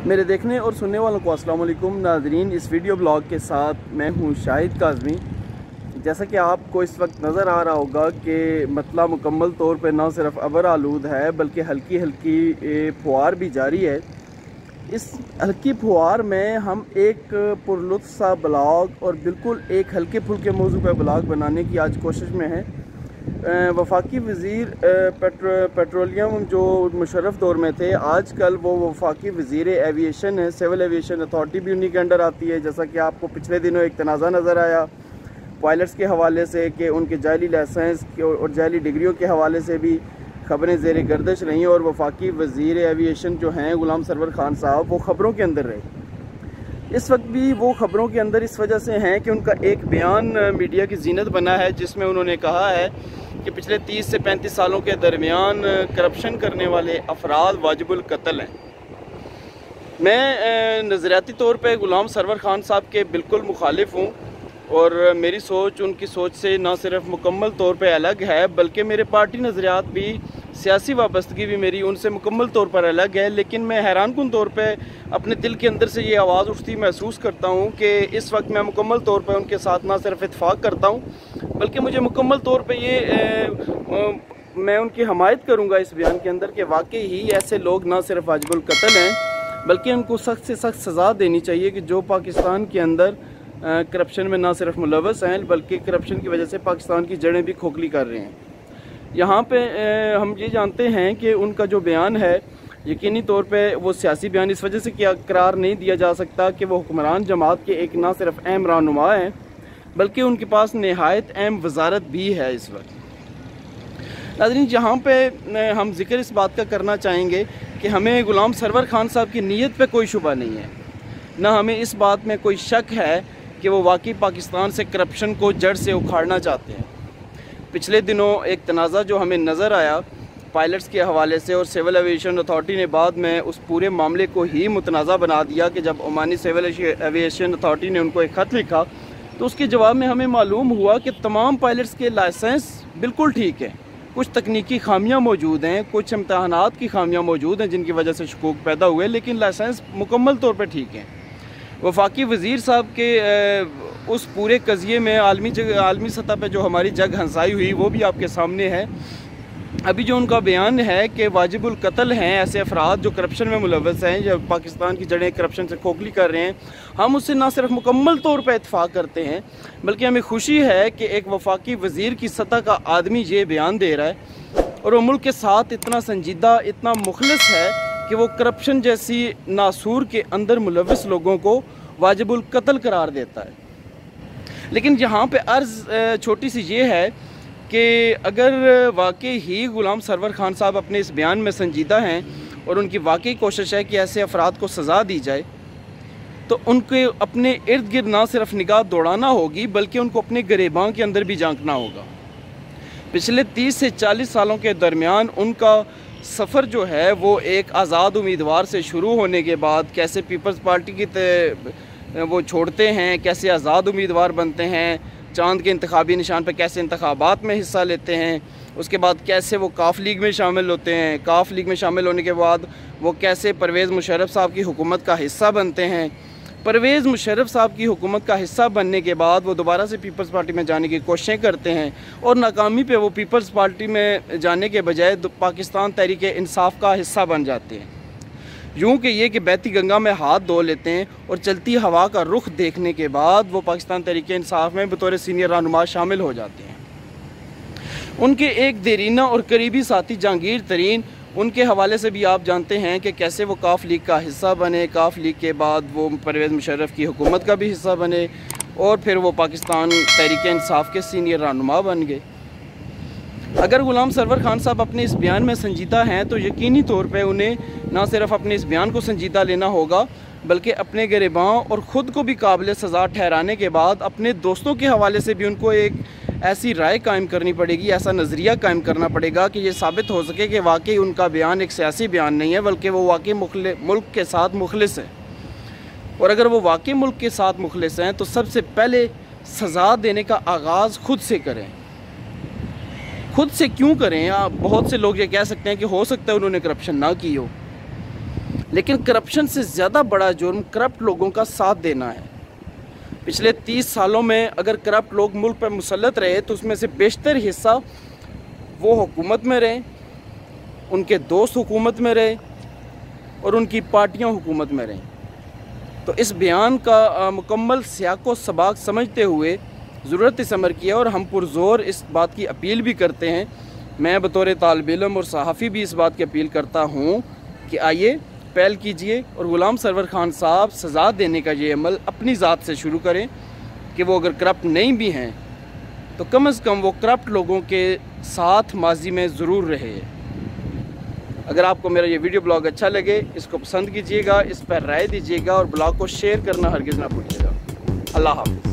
मेरे देखने और सुनने वालों को अस्सलाम वालेकुम नाज़रीन। इस वीडियो ब्लॉग के साथ मैं हूं शाहिद काज़मी। जैसा कि आपको इस वक्त नज़र आ रहा होगा कि मतला मुकम्मल तौर पे ना सिर्फ अबर आलूद है बल्कि हल्की हल्की फुहार भी जारी है। इस हल्की फुहार में हम एक पुरलुत्फ सा ब्लॉग और बिल्कुल एक हल्के फुल्के मौजू पर ब्लॉग बनाने की आज कोशिश में है। वफाकी वज़ीर पेट्रोलियम जो मुशर्रफ दौर में थे, आजकल वो वफाकी वज़ीर एविएशन है। सिविल एविएशन अथॉरिटी भी उन्हीं के अंडर आती है। जैसा कि आपको पिछले दिनों एक तनाज़ा नज़र आया पायलट्स के हवाले से कि उनके जाली लाइसेंस और जाली डिग्रियों के हवाले से भी ख़बरें ज़ेर गर्दिश रहीं और वफाकी वज़ीर एविएशन जो हैं गुलाम सरवर खान साहब वो ख़बरों के अंदर रहे। इस वक्त भी वो ख़बरों के अंदर इस वजह से हैं कि उनका एक बयान मीडिया की जीनत बना है जिसमें उन्होंने कहा है कि पिछले 30 से 35 सालों के दरमियान करप्शन करने वाले अफराद वाजिबुल कत्ल हैं। मैं नज़रियाती तौर पे गुलाम सरवर खान साहब के बिल्कुल मुखालिफ हूँ और मेरी सोच उनकी सोच से ना सिर्फ मुकम्मल तौर पे अलग है बल्कि मेरे पार्टी नज़रियात भी, सियासी वाबस्तगी भी मेरी उनसे मुकम्मल तौर पर अलग है। लेकिन मैं हैरानकुन तौर पे अपने दिल के अंदर से ये आवाज़ उठती महसूस करता हूँ कि इस वक्त मैं मुकम्मल तौर पे उनके साथ ना सिर्फ इत्फाक़ करता हूँ बल्कि मुझे मुकम्मल तौर पे मैं उनकी हमायत करूँगा इस बयान के अंदर कि वाकई ही ऐसे लोग ना सिर्फ वाजिबुल कत्ल हैं बल्कि उनको सख्त से सख्त सज़ा देनी चाहिए कि जो पाकिस्तान के अंदर करप्शन में ना सिर्फ मुलव्वस हैं बल्कि करप्शन की वजह से पाकिस्तान की जड़ें भी खोखली कर रहे हैं। यहाँ पे हम ये जानते हैं कि उनका जो बयान है यकीनी तौर पे वो सियासी बयान इस वजह से क्या करार नहीं दिया जा सकता कि वो हुक्मरान जमात के एक ना सिर्फ अहम रहनुमा हैं बल्कि उनके पास नहायत अहम वजारत भी है इस वक्त। नाज़रीन, यहाँ पे हम जिक्र इस बात का करना चाहेंगे कि हमें गुलाम सरवर खान साहब की नीयत पे कोई शुबा नहीं है, ना हमें इस बात में कोई शक है कि वो वाकई पाकिस्तान से करप्शन को जड़ से उखाड़ना चाहते हैं। पिछले दिनों एक तनाज़ा जो हमें नज़र आया पायलट्स के हवाले से और सिविल एविएशन अथॉरिटी ने बाद में उस पूरे मामले को ही मुतनाज़ा बना दिया कि जब ओमानी सिविल एविएशन अथॉरिटी ने उनको एक ख़त लिखा तो उसके जवाब में हमें मालूम हुआ कि तमाम पायलट्स के लाइसेंस बिल्कुल ठीक हैं, कुछ तकनीकी खामियां मौजूद हैं, कुछ इम्तहानात की खामियां मौजूद हैं जिनकी वजह से शकूक पैदा हुए, लेकिन लाइसेंस मुकम्मल तौर पर ठीक हैं। वफाकी वज़ीर साहब के उस पूरे कज़िये में आलमी सतह पे जो हमारी जग हंसाई हुई वो भी आपके सामने है। अभी जो उनका बयान है कि वाजिबुल कत्ल हैं ऐसे अफराद जो करप्शन में मुलव्वस हैं या पाकिस्तान की जड़ें करप्शन से खोखली कर रहे हैं, हम उससे ना सिर्फ मुकम्मल तौर पर इत्फाक़ करते हैं बल्कि हमें खुशी है कि एक वफाकी वज़ीर की सतह का आदमी ये बयान दे रहा है और वो मुल्क के साथ इतना संजीदा, इतना मुखलिस है कि वो करप्शन जैसी नासूर के अंदर मुलव्वस लोगों को वाजिबुल कत्ल करार देता है। लेकिन यहाँ पे अर्ज़ छोटी सी ये है कि अगर वाकई ही गुलाम सरवर खान साहब अपने इस बयान में संजीदा हैं और उनकी वाकई कोशिश है कि ऐसे अफराद को सज़ा दी जाए तो उनके अपने इर्द गिर्द ना सिर्फ निगाह दौड़ाना होगी बल्कि उनको अपने गिरेबान के अंदर भी झांकना होगा। पिछले 30 से 40 सालों के दरमियान उनका सफ़र जो है वो एक आज़ाद उम्मीदवार से शुरू होने के बाद कैसे पीपल्स पार्टी की वो छोड़ते हैं, कैसे आज़ाद उम्मीदवार बनते हैं, चांद के इंतखाबी निशान पर कैसे इंतखाबात में हिस्सा लेते हैं, उसके बाद कैसे वो काफ लीग में शामिल होते हैं, काफ लीग में शामिल होने के बाद वो कैसे परवेज़ मुशर्रफ साहब की हुकूमत का हिस्सा बनते हैं, परवेज़ मुशर्रफ साहब की हुकूमत का हिस्सा बनने के बाद वो दोबारा से पीपल्स पार्टी में जाने की कोशिशें करते हैं और नाकामी पे वो पीपल्स पार्टी में जाने के बजाय पाकिस्तान तहरीक इंसाफ का हिस्सा बन जाते हैं। यूँ कि ये कि बहती गंगा में हाथ धो लेते हैं और चलती हवा का रुख देखने के बाद वो पाकिस्तान तहरीक इंसाफ में बतौर सीनियर रहनुमा शामिल हो जाते हैं। उनके एक देरीना और करीबी साथी जहांगीर तरीन, उनके हवाले से भी आप जानते हैं कि कैसे वो काफ लीग का हिस्सा बने, काफ लीग के बाद वो परवेज़ मुशर्रफ की हुकूमत का भी हिस्सा बने और फिर वो पाकिस्तान तहरीक इंसाफ के सीनियर रहनुमा बन गए। अगर गुलाम सरवर खान साहब अपने इस बयान में संजीदा हैं तो यकीनी तौर पे उन्हें ना सिर्फ अपने इस बयान को संजीदा लेना होगा बल्कि अपने गिरेबां और ख़ुद को भी काबिल सज़ा ठहराने के बाद अपने दोस्तों के हवाले से भी उनको एक ऐसी राय कायम करनी पड़ेगी, ऐसा नज़रिया कायम करना पड़ेगा कि ये साबित हो सके कि वाकई उनका बयान एक सियासी बयान नहीं है बल्कि वो वाकई मुल्क के साथ मुखलिस है। और अगर वो वाकई मुल्क के साथ मुखलिस हैं तो सबसे पहले सज़ा देने का आगाज़ खुद से करें। खुद से क्यों करें? बहुत से लोग ये कह सकते हैं कि हो सकता है उन्होंने करप्शन ना की हो, लेकिन करप्शन से ज़्यादा बड़ा जुर्म करप्ट लोगों का साथ देना है। पिछले 30 सालों में अगर करप्ट लोग मुल्क पर मुसल्लत रहे तो उसमें से बेशतर हिस्सा वो हुकूमत में रहे, उनके दोस्त हुकूमत में रहे और उनकी पार्टियां हुकूमत में रहें। तो इस बयान का मुकम्मल सियाक़ो सबाक़ समझते हुए ज़रूरत इस अमर की है और हम पुरज़ोर इस बात की अपील भी करते हैं। मैं बतौर तालिब इल्म और सहाफ़ी भी इस बात की अपील करता हूँ कि आइए पहल कीजिए और ग़ुलाम सरवर खान साहब सज़ा देने का ये अमल अपनी ज़ात से शुरू करें कि वो अगर करप्ट नहीं भी हैं तो कम से कम वो करप्ट लोगों के साथ माजी में ज़रूर रहे। अगर आपको मेरा ये वीडियो ब्लॉग अच्छा लगे, इसको पसंद कीजिएगा, इस पर राय दीजिएगा और ब्लॉग को शेयर करना हरगिज़ ना भूलिएगा। अल्लाह हाफ़िज़।